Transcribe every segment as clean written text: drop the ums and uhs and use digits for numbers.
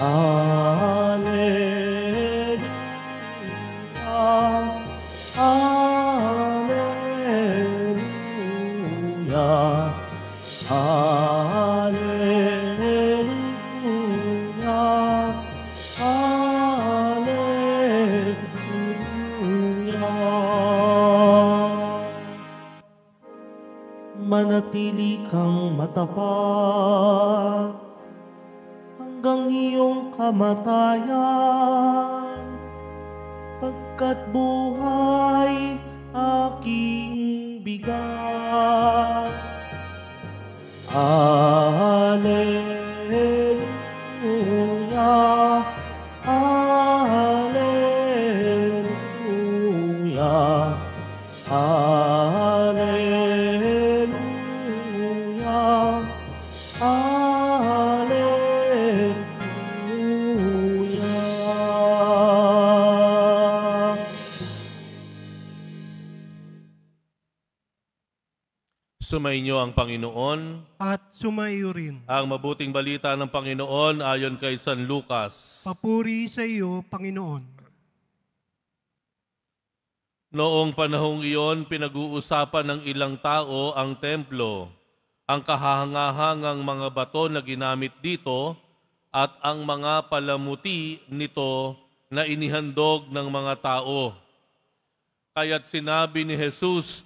Alleluia, Alleluia, Alleluia, Alleluia. Manatili kang matapat hanggang iyong kamatayan, pagkat buhay aking bigat. Alleluia, Alleluia, Alleluia, Alleluia. Sumainyo ang Panginoon. At sumayo rin. Ang mabuting balita ng Panginoon ayon kay San Lucas. Papuri sa iyo, Panginoon. Noong panahong iyon, pinag-uusapan ng ilang tao ang templo, ang kahangahangang mga bato na ginamit dito at ang mga palamuti nito na inihandog ng mga tao. Kaya't sinabi ni Jesus,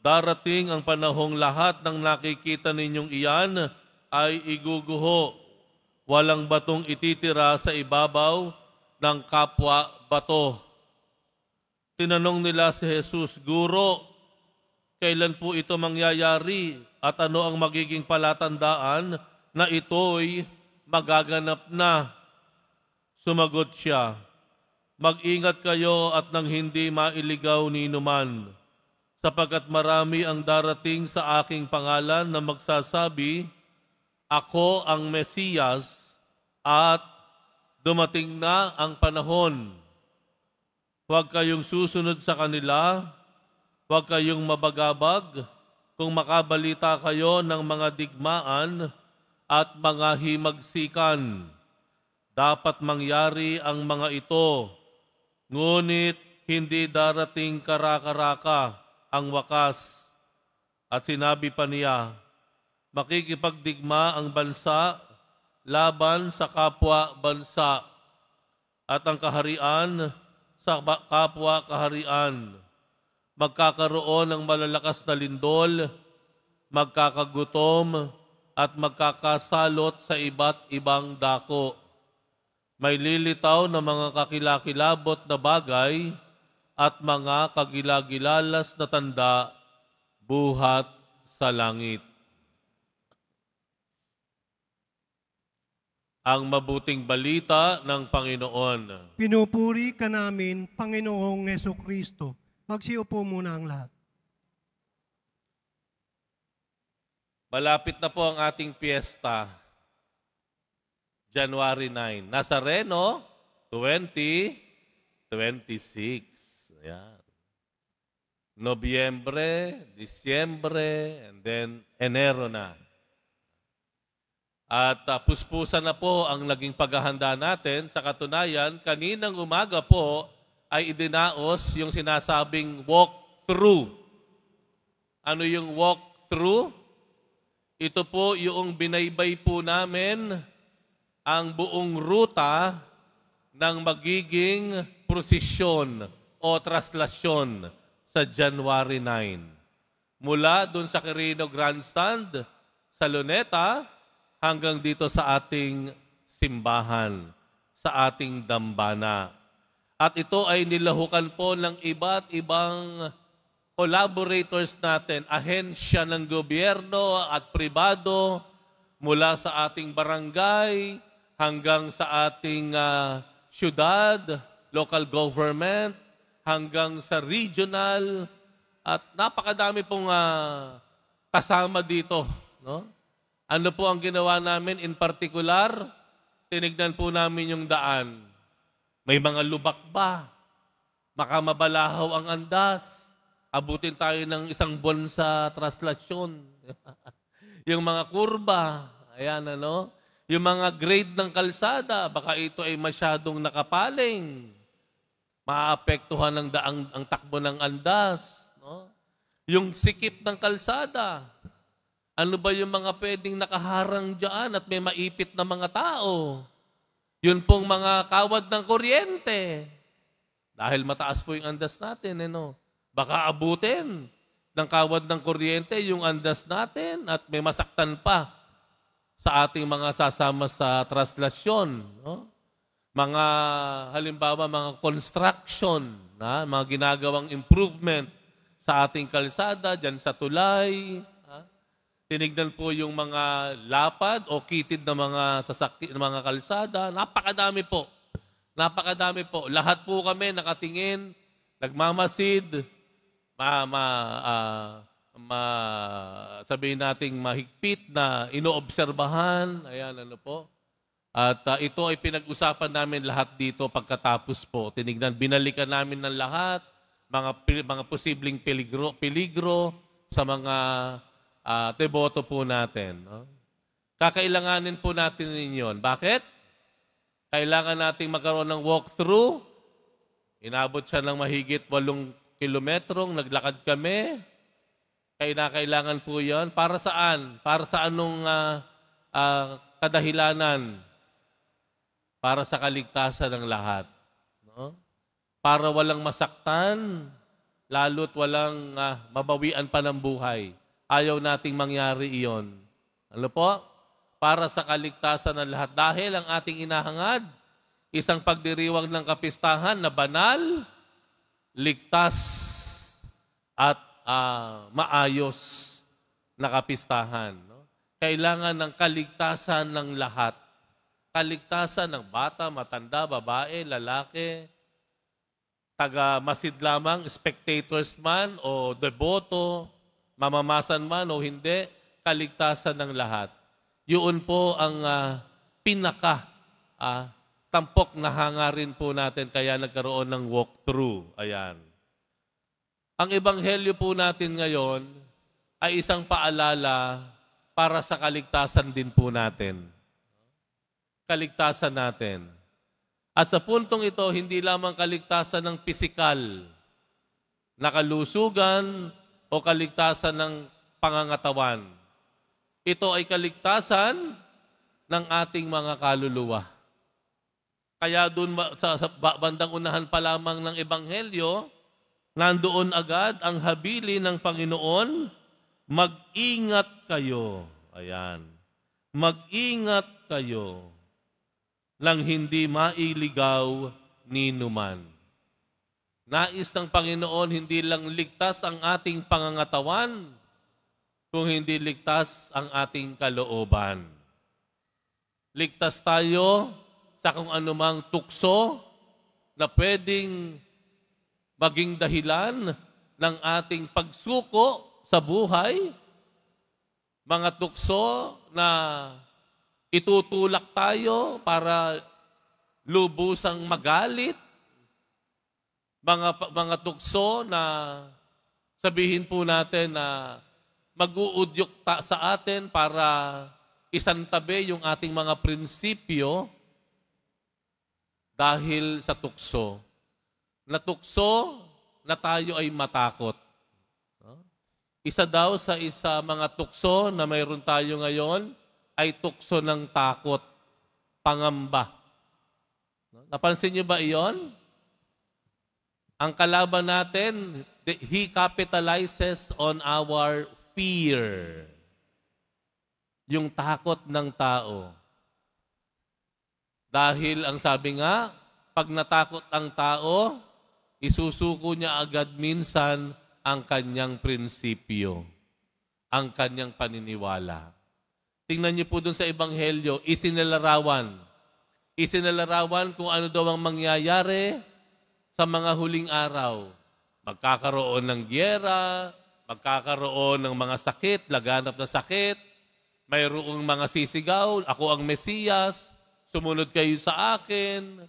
darating ang panahong lahat ng nakikita ninyong iyan ay iguguho. Walang batong ititira sa ibabaw ng kapwa bato. Tinanong nila si Jesus, Guro, kailan po ito mangyayari at ano ang magiging palatandaan na ito'y magaganap na? Sumagot siya, mag-ingat kayo at nang hindi mailigaw ni numan, sapagkat marami ang darating sa aking pangalan na magsasabi, Ako ang Mesiyas at dumating na ang panahon. Huwag kayong susunod sa kanila, huwag kayong mabagabag kung makabalita kayo ng mga digmaan at mga himagsikan. Dapat mangyari ang mga ito, ngunit hindi darating karakaraka ang wakas. At sinabi pa niya, makikipagdigma ang bansa laban sa kapwa bansa at ang kaharian sa kapwa kaharian. Magkakaroon ng malalakas na lindol, magkakagutom at magkakasalot sa iba't ibang dako. May lilitaw na mga kakilakilabot na bagay at mga kagilagilalas na tanda buhat sa langit. Ang mabuting balita ng Panginoon. Pinupuri ka namin, Panginoong Hesukristo. Magsiupo muna ang lahat. Malapit na po ang ating piyesta. January 9. Nazareno, 2026. Ayan. Nobyembre, Disyembre, and then Enero na. At puspusan na po ang naging paghahanda natin. Sa katunayan, kaninang umaga po ay idinaos yung sinasabing walk-through. Ano yung walk-through? Ito po yung binaybay po namin ang buong ruta ng magiging prosesyon o traslasyon sa January 9. Mula dun sa Quirino Grandstand sa Luneta, hanggang dito sa ating simbahan, sa ating dambana. At ito ay nilahukan po ng iba't ibang collaborators natin, ahensya ng gobyerno at pribado, mula sa ating barangay hanggang sa ating syudad, local government, hanggang sa regional, at napakadami pong kasama dito, no? Ano po ang ginawa namin in particular? Tinignan po namin yung daan. May mga lubak ba? Makamabalahaw ang andas. Abutin tayo ng isang buwan sa traslasyon. Yung mga kurba. Ayan, ano? Yung mga grade ng kalsada, baka ito ay masyadong nakapaling. Maapektuhan ang takbo ng andas. No? Yung sikip ng kalsada, ano ba yung mga pwedeng nakaharang dyan at may maipit na mga tao? Yun pong mga kawad ng kuryente. Dahil mataas po yung andas natin, baka abutin ng kawad ng kuryente yung andas natin at may masaktan pa sa ating mga sasama sa traslasyon. No? Mga, halimbawa, mga construction, mga ginagawang improvement sa ating kalsada, dyan sa tulay. Tinignan po yung mga lapad o kitid na mga sasakyan, mga kalsada. Napakadami po. Napakadami po. Lahat po kami nakatingin, nagmamasid, sabihin nating mahigpit na inoobserbahan. Ayan, po. At ito ay pinag-usapan namin lahat dito pagkatapos po. Tinignan, binalikan namin ng lahat, mga posibleng peligro sa mga deboto po natin. No? Kakailanganin po natin yun. Bakit? Kailangan nating magkaroon ng walkthrough. Inabot siya ng mahigit 8 kilometrong, naglakad kami. Kailangan po yan. Para saan? Para sa anong kadahilanan? Para sa kaligtasan ng lahat. No? Para walang masaktan, lalo't walang mabawian pa ng buhay. Ayaw nating mangyari iyon. Ano po? Para sa kaligtasan ng lahat. Dahil ang ating inahangad, isang pagdiriwang ng kapistahan na banal, ligtas, at maayos na kapistahan. No? Kailangan ng kaligtasan ng lahat. Kaligtasan ng bata, matanda, babae, lalaki, taga-masid lamang, spectators man o deboto, mamamasan man o hindi, kaligtasan ng lahat. Yun po ang tampok na hangarin po natin kaya nagkaroon ng walkthrough. Ayan. Ang ebanghelyo po natin ngayon ay isang paalala para sa kaligtasan din po natin. Kaligtasan natin. At sa puntong ito, hindi lamang kaligtasan ng pisikal na kalusugan o kaligtasan ng pangangatawan. Ito ay kaligtasan ng ating mga kaluluwa. Kaya doon sa bandang unahan pa lamang ng ebanghelyo, nandoon agad ang habili ng Panginoon, mag-ingat kayo. Ayan. Mag-ingat kayo lang hindi mailigaw ni numan. Nais ng Panginoon hindi lang ligtas ang ating pangangatawan, kung hindi ligtas ang ating kalooban. Ligtas tayo sa kung anumang tukso na pwedeng maging dahilan ng ating pagsuko sa buhay, mga tukso na itutulak tayo para lubusang magalit, mga tukso na sabihin po natin na mag-uudyok sa atin para isantabi yung ating mga prinsipyo dahil sa tukso. Natukso na tayo ay matakot. Isa daw sa mga tukso na mayroon tayo ngayon ay tukso ng takot, pangamba. Napansin niyo ba iyon? Ang kalaban natin, he capitalizes on our fear. Yung takot ng tao. Dahil ang sabi nga, pag natakot ang tao, isusuko niya agad minsan ang kanyang prinsipyo, ang kanyang paniniwala. Tingnan niyo po dun sa Ebanghelyo, isinalarawan. Isinalarawan kung ano daw ang mangyayari sa mga huling araw. Magkakaroon ng gyera, magkakaroon ng mga sakit, laganap na sakit, mayroong mga sisigaw, ako ang Mesiyas, sumunod kayo sa akin.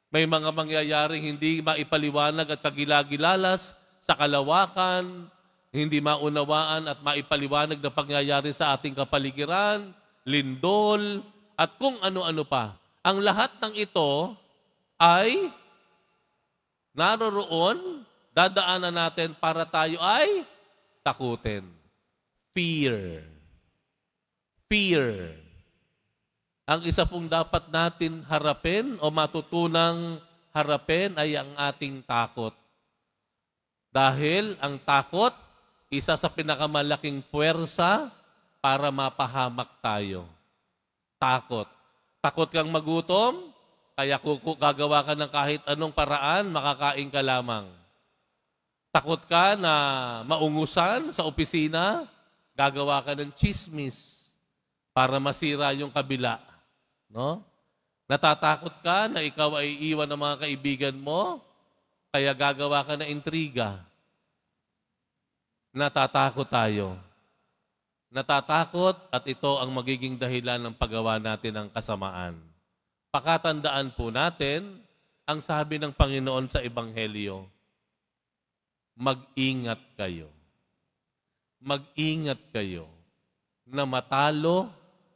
May mga mangyayaring hindi maipaliwanag at kagilagilalas sa kalawakan, hindi maunawaan at maipaliwanag na pangyayari sa ating kapaligiran, lindol, at kung ano-ano pa. Ang lahat ng ito ay naroroon, dadaanan natin para tayo ay takutin. Fear. Fear. Ang isa pong dapat natin harapin o matutunang harapin ay ang ating takot. Dahil ang takot, isa sa pinakamalaking puwersa para mapahamak tayo. Takot. Takot kang magutom, kaya gagawa ka ng kahit anong paraan, makakain ka lamang. Takot ka na maungusan sa opisina, gagawa ka ng chismis para masira yung kabila. No? Natatakot ka na ikaw ay iwan ng mga kaibigan mo, kaya gagawa ka ng intriga. Natatakot tayo. Natatakot at ito ang magiging dahilan ng paggawa natin ng kasamaan. Pakatandaan po natin ang sabi ng Panginoon sa Ebanghelyo, mag-ingat kayo. Mag-ingat kayo na matalo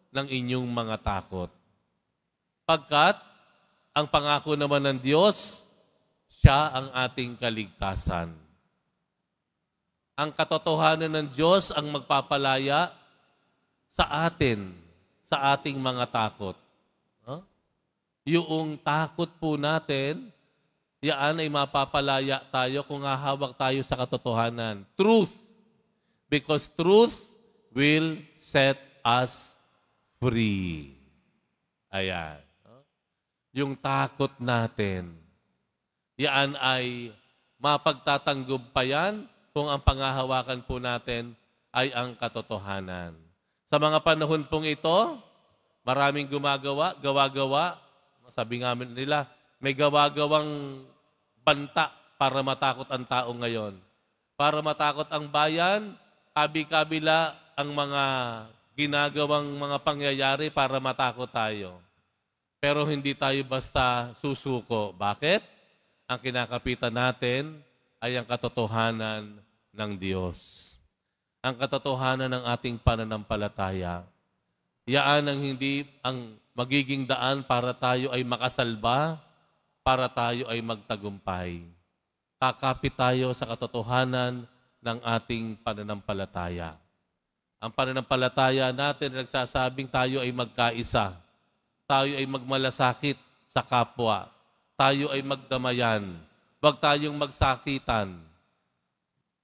ng inyong mga takot. Pagkat ang pangako naman ng Diyos, siya ang ating kaligtasan. Ang katotohanan ng Diyos ang magpapalaya sa atin, sa ating mga takot. Huh? Yung takot po natin, yaan ay mapapalaya tayo kung hahawak tayo sa katotohanan. Truth. Because truth will set us free. Ayan. Yung takot natin, yaan ay mapagtatanggumpayan kung ang pangahawakan po natin ay ang katotohanan. Sa mga panahon pong ito, maraming gawa-gawa. Sabi nga nila, may gawa-gawang banta para matakot ang tao ngayon. Para matakot ang bayan, kabi-kabila ang mga ginagawang mga pangyayari para matakot tayo. Pero hindi tayo basta susuko. Bakit? Ang kinakapitan natin ay ang katotohanan ng Diyos. Ang katotohanan ng ating pananampalataya. Yaan ang hindi ang magiging daan para tayo ay makasalba, para tayo ay magtagumpay. Kakapit tayo sa katotohanan ng ating pananampalataya. Ang pananampalataya natin nagsasabing tayo ay magkaisa. Tayo ay magmalasakit sa kapwa. Tayo ay magdamayan. Huwag tayong magsakitan.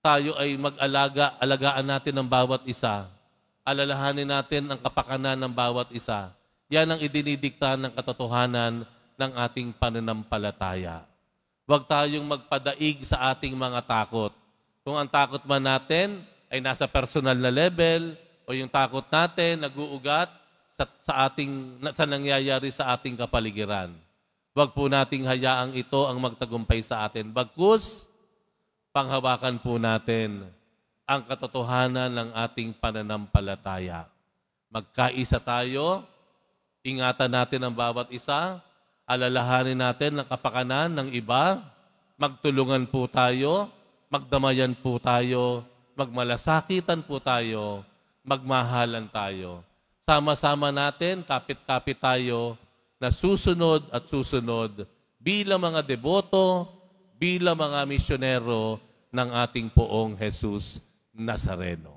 Tayo ay alagaan natin ang bawat isa. Alalahanin natin ang kapakanan ng bawat isa. Yan ang idinidikta ng katotohanan ng ating pananampalataya. Huwag tayong magpadaig sa ating mga takot. Kung ang takot man natin ay nasa personal na level o yung takot natin nag-uugat sa nangyayari sa ating kapaligiran. Huwag po nating hayaang ito ang magtagumpay sa atin. Bagkus, panghawakan po natin ang katotohanan ng ating pananampalataya. Magkaisa tayo, ingatan natin ang bawat isa, alalahanin natin ang kapakanan ng iba, magtulungan po tayo, magdamayan po tayo, magmalasakitan po tayo, magmahalan tayo. Sama-sama natin, kapit-kapit tayo na susunod at susunod bilang mga deboto, bilang mga misyonero ng ating poong Jesus Nazareno.